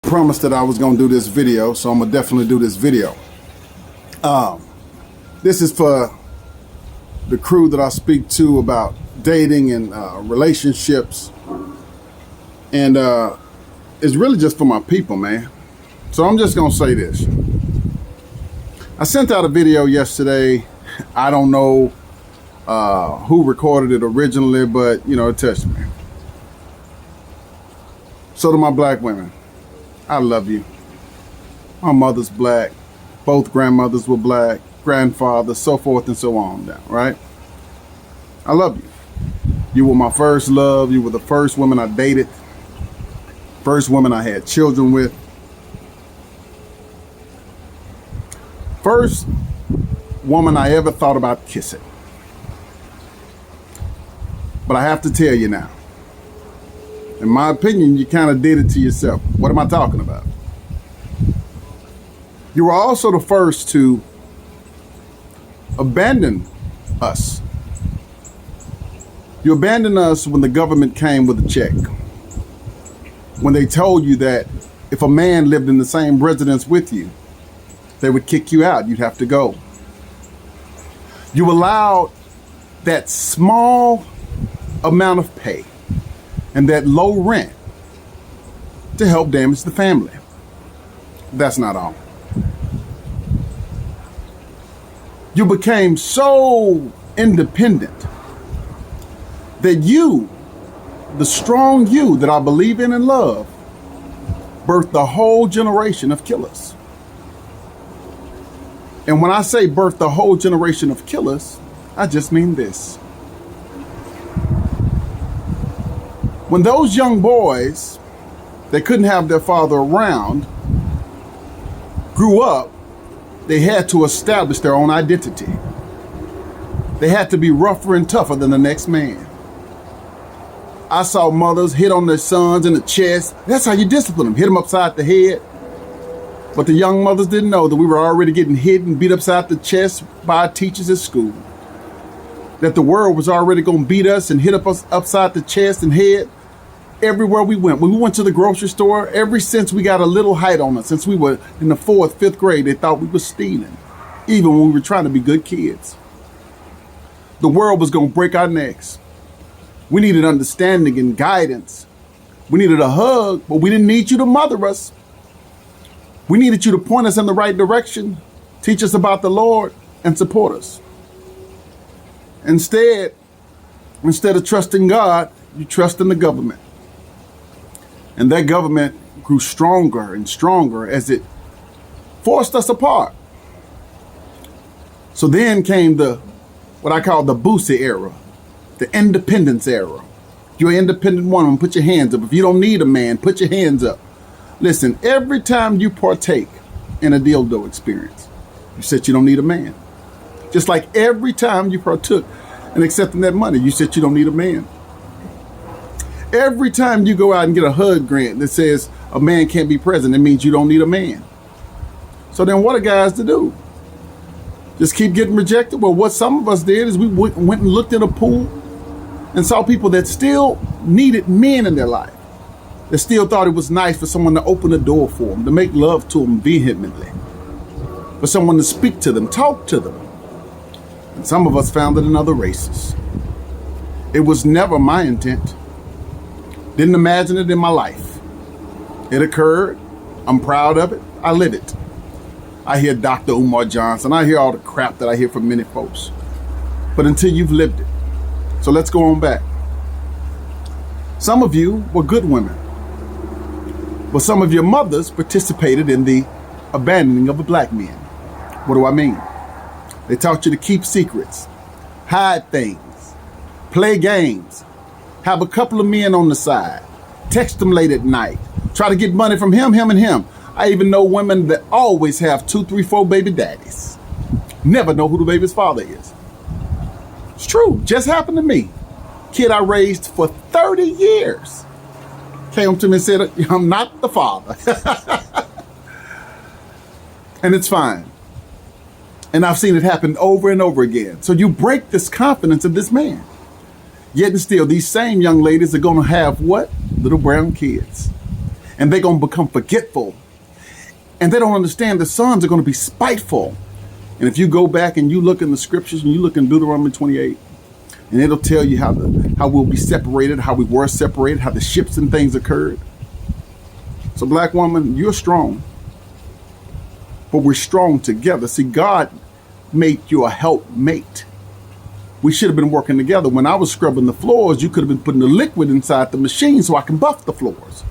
promised that I was going to do this video, so I'm going to definitely do this video. This is for the crew that I speak to about dating and relationships. And it's really just for my people, man. So I'm just going to say this. I sent out a video yesterday. I don't know who recorded it originally, but, you know, it touched me. So to my black women, I love you. My mother's black. Both grandmothers were black. Grandfather, so forth and so on down, right? I love you. You were my first love. You were the first woman I dated. First woman I had children with. First woman I ever thought about kissing. But I have to tell you now, in my opinion, you kind of did it to yourself. What am I talking about? You were also the first to abandon us. You abandoned us when the government came with a check. When they told you that if a man lived in the same residence with you, they would kick you out. You'd have to go. You allowed that small amount of pay and that low rent to help damage the family. That's not all. You became so independent that you, the strong you that I believe in and love, birthed a whole generation of killers. And when I say birthed a whole generation of killers, I just mean this. When those young boys that couldn't have their father around grew up, they had to establish their own identity. They had to be rougher and tougher than the next man. I saw mothers hit on their sons in the chest. That's how you discipline them, hit them upside the head. But the young mothers didn't know that we were already getting hit and beat upside the chest by our teachers at school. That the world was already going to beat us and hit us upside the chest and head everywhere we went. When we went to the grocery store, ever since we got a little height on us, since we were in the 4th, 5th grade, they thought we were stealing, even when we were trying to be good kids. The world was going to break our necks. We needed understanding and guidance. We needed a hug, but we didn't need you to mother us. We needed you to point us in the right direction, teach us about the Lord, and support us. Instead of trusting God, you trust in the government. And that government grew stronger and stronger as it forced us apart. So then came what I call the Boosie era, the independence era. You're an independent woman, put your hands up. If you don't need a man, put your hands up. Listen, every time you partake in a dildo experience, you said you don't need a man. Just like every time you partook in accepting that money, you said you don't need a man. Every time you go out and get a HUD grant that says a man can't be present, it means you don't need a man. So then what are guys to do? Just keep getting rejected? Well, what some of us did is we went and looked in a pool and saw people that still needed men in their life. They still thought it was nice for someone to open the door for them, to make love to them vehemently, for someone to speak to them, talk to them. And some of us found it in other races. It was never my intent. Didn't imagine it in my life. It occurred. I'm proud of it. I live it. I hear Dr. Umar Johnson. I hear all the crap that I hear from many folks. But until you've lived it. So let's go on back. Some of you were good women. But some of your mothers participated in the abandoning of the black men. What do I mean? They taught you to keep secrets, hide things, play games, have a couple of men on the side, text them late at night, try to get money from him, and him. I even know women that always have 2, 3, 4 baby daddies. Never know who the baby's father is. It's true, just happened to me. Kid I raised for 30 years. Came to me and said, I'm not the father. And it's fine. And I've seen it happen over and over again. So you break this confidence of this man. Yet and still, these same young ladies are going to have what? Little brown kids. and they're going to become forgetful. And they don't understand the sons are going to be spiteful. And if you go back and you look in the scriptures and you look in Deuteronomy 28, and it'll tell you how we'll be separated, how we were separated, how the ships and things occurred. So black woman, you're strong, but we're strong together. See, God made you a helpmate. We should have been working together. When I was scrubbing the floors, you could have been putting the liquid inside the machine so I can buff the floors.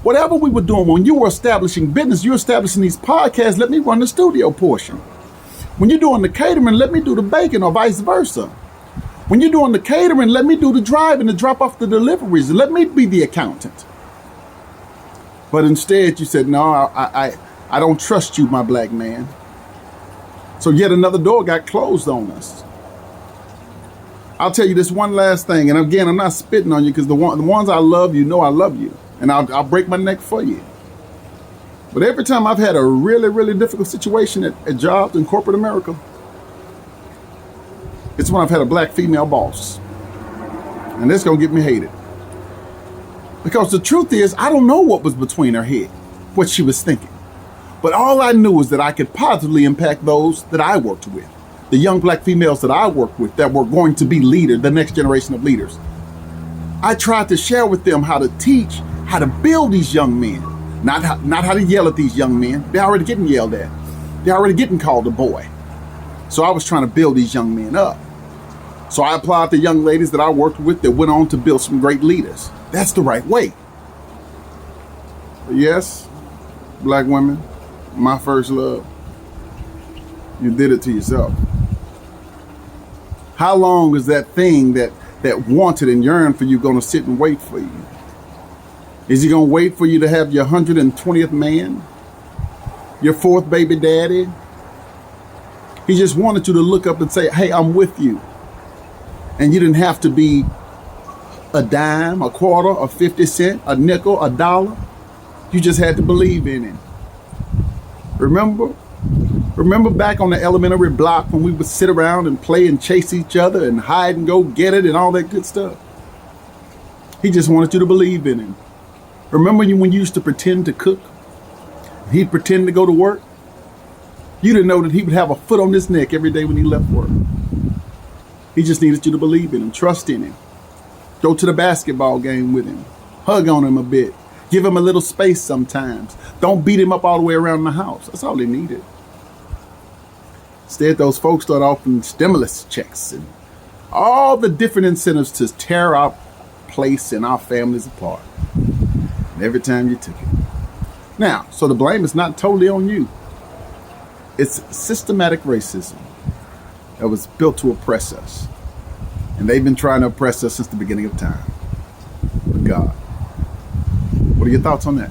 Whatever we were doing, when you were establishing business, you're establishing these podcasts, let me run the studio portion. When you're doing the catering, let me do the baking, or vice versa. When you're doing the catering, let me do the driving to drop off the deliveries. Let me be the accountant. But instead, you said, no, I don't trust you, my black man. So yet another door got closed on us. I'll tell you this one last thing. And again, I'm not spitting on you, because the ones I love, you know I love you. And I'll break my neck for you. But every time I've had a really, really difficult situation at jobs in corporate America, it's when I've had a black female boss. And that's going to get me hated. Because the truth is, I don't know what was between her head, what she was thinking. But all I knew is that I could positively impact those that I worked with. The young black females that I worked with that were going to be leaders, the next generation of leaders. I tried to share with them how to teach, how to build these young men. Not how to yell at these young men. They're already getting yelled at. They're already getting called a boy. So I was trying to build these young men up. So I applied to young ladies that I worked with that went on to build some great leaders. That's the right way. But yes, black women, my first love, you did it to yourself. How long is that thing that wanted and yearned for you going to sit and wait for you? Is he going to wait for you to have your 120th man? Your fourth baby daddy? He just wanted you to look up and say, hey, I'm with you. And you didn't have to be a dime, a quarter, a 50 cent, a nickel, a dollar. You just had to believe in him. Remember back on the elementary block when we would sit around and play and chase each other and hide and go get it and all that good stuff? He just wanted you to believe in him. Remember when you used to pretend to cook? He'd pretend to go to work? You didn't know that he would have a foot on his neck every day when he left work. He just needed you to believe in him, trust in him. Go to the basketball game with him. Hug on him a bit. Give him a little space sometimes. Don't beat him up all the way around the house. That's all he needed. Instead, those folks start offering stimulus checks and all the different incentives to tear our place and our families apart. And every time you took it. Now, so the blame is not totally on you. It's systematic racism that was built to oppress us. And they've been trying to oppress us since the beginning of time. But God, what are your thoughts on that?